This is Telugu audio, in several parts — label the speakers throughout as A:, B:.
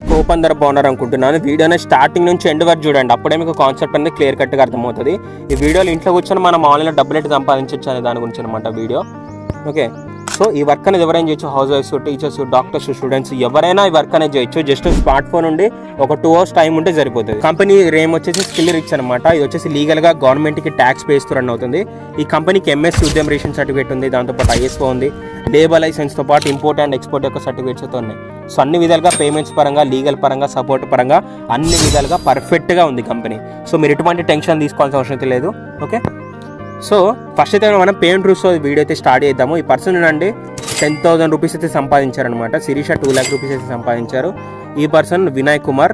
A: హోప్ అందరూ బాగున్నారు అనుకుంటున్నాను. వీడియోని స్టార్టింగ్ నుంచి ఎండ్ వరకు చూడండి, అప్పుడే మీకు కాన్సెప్ట్ అనేది క్లియర్ కట్గా అర్థమవుతుంది. ఈ వీడియోలో ఇంట్లో కూర్చొని మనం ఆన్లైన్లో డబ్బులు ఎట్లా సంపాదించవచ్చు అనే దాని గురించి అనమాట వీడియో. ఓకే, సో ఈ వర్క్ అనేది ఎవరైనా చేయొచ్చు. House wives, teachers, doctors, students ఎవరైనా ఈ వర్క్ అనేది చేయొచ్చు. జస్ట్ స్మార్ట్ ఫోన్ ఉండి ఒక 2 hours టైం ఉంటే సరిపోతుంది. కంపెనీ రేమ్ వచ్చేసి స్కిల్ రిచ్ అనమాట. ఇది వచ్చేసి లీగల్గా గవర్నమెంట్కి ట్యాక్స్ పేస్తూ రన్ అవుతుంది. ఈ కంపెనీకి ఎంఎస్సి ఉద్యమ రేషన్ సర్టిఫికేట్ ఉంది, దాంతోపాటు ఐఎస్ఓ ఉంది, లేబర్ లైసెన్స్తో పాటు ఇంపోర్ట్ అండ్ ఎక్స్పోర్ట్ యొక్క సర్టిఫికేట్స్ అయితే ఉన్నాయి. సో అన్ని విధాలుగా పేమెంట్స్ పరంగా, లీగల్ పరంగా, సపోర్ట్ పరంగా అన్ని విధాలుగా పర్ఫెక్ట్గా ఉంది కంపెనీ. సో మీరు ఎటువంటి టెన్షన్ తీసుకోవాల్సిన అవసరం అయితే లేదు. ఓకే, సో ఫస్ట్ అయితే మనం పేమెంట్ రూల్స్ వీడియో అయితే స్టార్ట్ చేద్దాము. ఈ పర్సన్ అండి 10,000 రూపీస్ అయితే సంపాదించారనమాట. శిరీష 2 lakh రూపీస్ అయితే సంపాదించారు. ఈ పర్సన్ వినయ్ కుమార్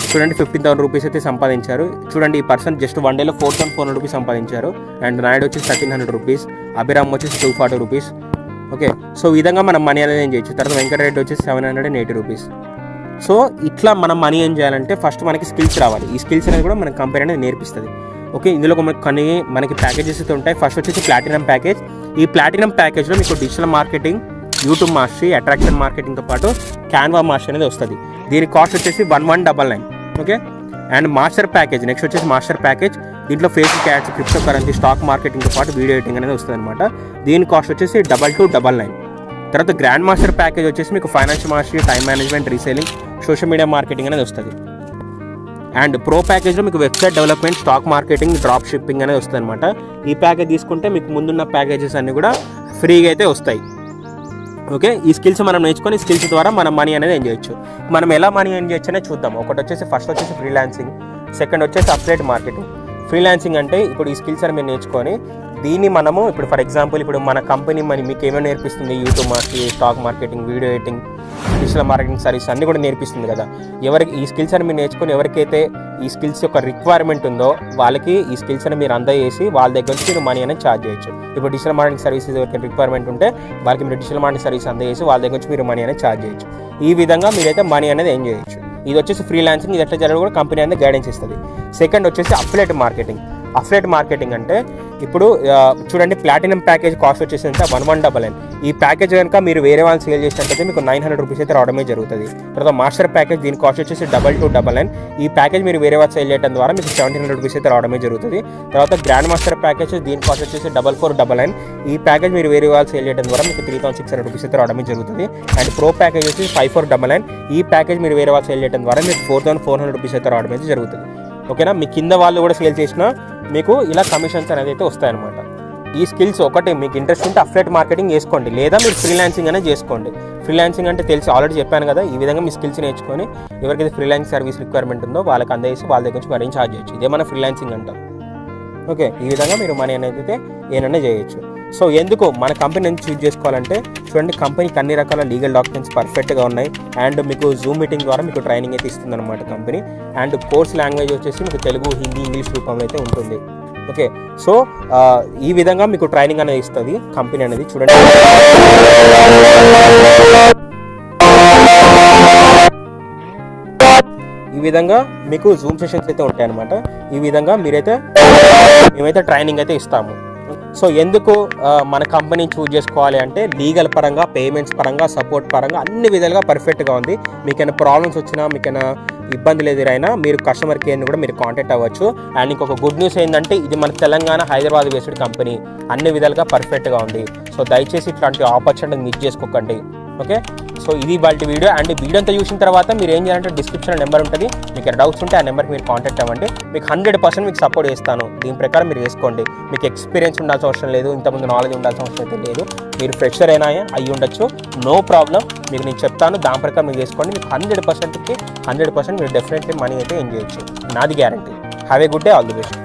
A: చూడండి 15,000 రూపీస్ అయితే సంపాదించారు. చూడండి ఈ పర్సన్ జస్ట్ 1 dayలో 4,400 రూపీస్ సంపాదించారు. అండ్ నాయుడు వచ్చేసి 1,300 రూపీస్, అభిరామ్ వచ్చేసి 240 రూపీస్. ఓకే, సో ఈ విధంగా మనం మనీ అనేది ఏం చేయొచ్చు. తర్వాత వెంకటరెడ్డి వచ్చేసి 780 రూపీస్. సో ఇట్లా మనం మనీ ఏం చేయాలంటే ఫస్ట్ మనకి స్కిల్స్ రావాలి. ఈ స్కిల్స్ అనేది కూడా మన కంపెనీ అనేది నేర్పిస్తుంది. ఓకే, ఇందులో మనకి ప్యాకేజెస్ అయితే ఉంటాయి. ఫస్ట్ వచ్చేసి ప్లాటినం ప్యాకేజ్. ఈ ప్లాటినం ప్యాకేజ్లో మీకు digital marketing, YouTube mastery, attraction మార్కెటింగ్తో పాటు క్యాన్వా మాస్టర్ అనేది వస్తుంది. దీని కాస్ట్ వచ్చేసి 1199. Okay, and master package next వచ్చేసి మాస్టర్ ప్యాకేజ్. దీంట్లో Facebook ads, crypto currency, stock మార్కెటింగ్తో పాటు వీడియో ఎడిటింగ్ అనేది వస్తుంది అనమాట. దీని కాస్ట్ వచ్చేసి 2299. తర్వాత గ్రాండ్ మాస్టర్ ప్యాకేజ్ వచ్చేసి మీకు financial mastery, time management, reselling, social media marketing అనేది వస్తుంది. అండ్ ప్రో ప్యాకేజ్లో మీకు website development, stock marketing, drop shipping అనేది వస్తుంది అనమాట. ఈ ప్యాకేజ్ తీసుకుంటే మీకు ముందున్న ప్యాకేజెస్ అన్నీ కూడా ఫ్రీగా అయితే వస్తాయి. ఓకే, ఈ స్కిల్స్ మనం నేర్చుకొని స్కిల్స్ ద్వారా మనం మనీ అనేది ఏం చేయొచ్చు. మనం ఎలా మనీ ఏం చేయొచ్చు అనేది చూద్దాం. ఒకటి వచ్చేసి ఫస్ట్ వచ్చేసి ఫ్రీలాన్సింగ్, సెకండ్ వచ్చేసి అఫిలియేట్ మార్కెటింగ్. ఫ్రీలాన్సింగ్ అంటే ఇప్పుడు ఈ స్కిల్స్ అని మీరు నేర్చుకొని దీన్ని మనము ఇప్పుడు ఫర్ ఎగ్జాంపుల్ ఇప్పుడు మన కంపెనీ మీకు ఏమేమి నేర్పిస్తుంది, YouTube mastery, stock marketing, video editing, digital marketing service అన్నీ కూడా నేర్పిస్తుంది కదా. ఎవరికి ఈ స్కిల్స్ అని మీరు నేర్చుకొని ఎవరికైతే ఈ స్కిల్స్ యొక్క రిక్వైర్మెంట్ ఉందో వాళ్ళకి ఈ స్కిల్స్ అని మీరు అందజేసి వాళ్ళ దగ్గర నుంచి మీరు మనీ అనేది ఛార్జ్ చేయొచ్చు. ఇప్పుడు డిజిటల్ మార్కెటింగ్ సర్వీసెస్ ఎవరికి రిక్వైర్మెంట్ ఉంటే వాళ్ళకి మీరు డిజిటల్ మార్కెటింగ్ సర్వీస్ అందజేసి వాళ్ళ దగ్గర నుంచి మీరు మనీ అనేది ఛార్జ్ చేయొచ్చు. ఈ విధంగా మీరైతే మనీ అనేది ఏం చేయొచ్చు. ఇది వచ్చేసి ఫ్రీలాన్సింగ్. ఇది ఎట్లా జరగడం కూడా కంపెనీ అనేది గైడెన్స్ ఇస్తుంది. సెకండ్ వచ్చేసి అఫిలియేట్ మార్కెటింగ్. అఫిలియేట్ మార్కెటింగ్ అంటే ఇప్పుడు చూడండి ప్లాటినం ప్యాకేజ్ కాస్ట్ వచ్చేసి ఎంత 1199. ఈ ప్యాకేజ్ కనుక మీరు వేరే వాళ్ళు సేల్ చేసినట్టయితే మీకు 900 రూపీస్ అయితే రావడమే జరుగుతుంది. తర్వాత మాస్టర్ ప్యాకేజ్ దీని కాస్ట్ వచ్చేసి 2299. ఈ ప్యాకేజ్ మీరు వేరే వాళ్ళు సేల్ చేయడం ద్వారా మీకు 1700 రూపీస్ అయితే రావడమే జరుగుతుంది. తర్వాత గ్రాండ్ మాస్టర్ ప్యాకేజ్ దీని కాస్ట్ వచ్చేసి 4499. ఈ ప్యాకేజ్ మీరు వేరే వాళ్ళు సేల్ చేయడం ద్వారా మీకు 3600 రూపీస్ అయితే రావడమే జరుగుతుంది. అండ్ ప్రో ప్యాకేజ్ వచ్చేసి 5499. ఈ ప్యాకేజ్ మీరు వేరే వాళ్ళు సేల్ చేయడం ద్వారా మీకు 4400 రూపీస్ అయితే రావడం అయితే జరుగుతుంది. ఓకేనా, మీ కింద వాళ్ళు కూడా సేల్ చేసినా మీకు ఇలా కమిషన్స్ అనేది అయితే వస్తాయన్నమాట. ఈ స్కిల్స్ ఒకటి మీకు ఇంట్రెస్ట్ ఉంటే అఫిలియేట్ మార్కెటింగ్ చేసుకోండి, లేదా మీరు ఫ్రీలాన్సింగ్ అనేది చేసుకోండి. ఫ్రీలాన్సింగ్ అంటే తెలిసి ఆల్రెడీ చెప్పాను కదా. ఈ విధంగా మీ స్కిల్స్ నేర్చుకొని ఎవరికైతే ఫ్రీలాన్స్ సర్వీస్ రిక్వైర్మెంట్ ఉందో వాళ్ళకి అందజేసి వాళ్ళ దగ్గర నుంచి మనీ ఛార్జ్ చేయొచ్చు. ఇదే మన ఫ్రీలాన్సింగ్ అంటాం. ఓకే, ఈ విధంగా మీరు మనీ అనేది అయితే ఏమైనా చేయొచ్చు. సో ఎందుకు మన కంపెనీని చూజ్ చేసుకోవాలంటే చూడండి కంపెనీకి అన్ని రకాల లీగల్ డాక్యుమెంట్స్ పర్ఫెక్ట్గా ఉన్నాయి. అండ్ మీకు జూమ్ మీటింగ్ ద్వారా మీకు ట్రైనింగ్ అయితే ఇస్తుంది అనమాట కంపెనీ. అండ్ కోర్స్ లాంగ్వేజ్ వచ్చేసి మీకు తెలుగు, హిందీ, ఇంగ్లీష్ రూపంలో అయితే ఉంటుంది. ఓకే, సో ఈ విధంగా మీకు ట్రైనింగ్ అనేది ఇస్తుంది కంపెనీ అనేది. చూడండి ఈ విధంగా మీకు జూమ్ సెషన్స్ అయితే ఉంటాయి అనమాట. ఈ విధంగా మేమైతే ట్రైనింగ్ అయితే ఇస్తాము. సో ఎందుకు మన కంపెనీని చూజ్ చేసుకోవాలి అంటే లీగల్ పరంగా, పేమెంట్స్ పరంగా, సపోర్ట్ పరంగా అన్ని విధాలుగా పర్ఫెక్ట్గా ఉంది. మీకైనా ప్రాబ్లమ్స్ వచ్చినా, మీకైనా ఇబ్బందులు ఎదురైనా మీరు కస్టమర్ కేర్ని కూడా మీరు కాంటాక్ట్ అవ్వచ్చు. అండ్ ఇంకొక గుడ్ న్యూస్ ఏంటంటే ఇది మన తెలంగాణ, హైదరాబాద్ బేస్డ్ కంపెనీ. అన్ని విధాలుగా పర్ఫెక్ట్గా ఉంది. సో దయచేసి ఇట్లాంటి ఆపర్చునిటీ మిస్ చేసుకోకండి. ఓకే, సో ఇది వాళ్ళ వీడియో. అండ్ వీడియో అంతా చూసిన తర్వాత మీరు ఏం చేయాలంటే డిస్క్రిప్షన్లో నెంబర్ ఉంటుంది. మీకు డౌట్స్ ఉంటే ఆ నెంబర్కి మీరు కాంటాక్ట్ అవ్వండి. మీకు 100% మీకు సపోర్ట్ చేస్తాను. దీని ప్రకారం మీరు చేసుకోండి. మీకు ఎక్స్పీరియన్స్ ఉండాల్సిన అవసరం లేదు, ఇంతకుముందు నాలెడ్జ్ ఉండాల్సిన అవసరం అయితే లేదు. మీరు ఫ్రెషర్ అయినా అయ్యి ఉండొచ్చు, నో ప్రాబ్లం. మీకు నేను చెప్తాను, దాని ప్రకారం మీరు చేసుకోండి. మీకు 100% మీరు డెఫినెట్లీ మనీ అయితే ఏం చేయొచ్చు, నాది guarantee. Have a good day, all the best.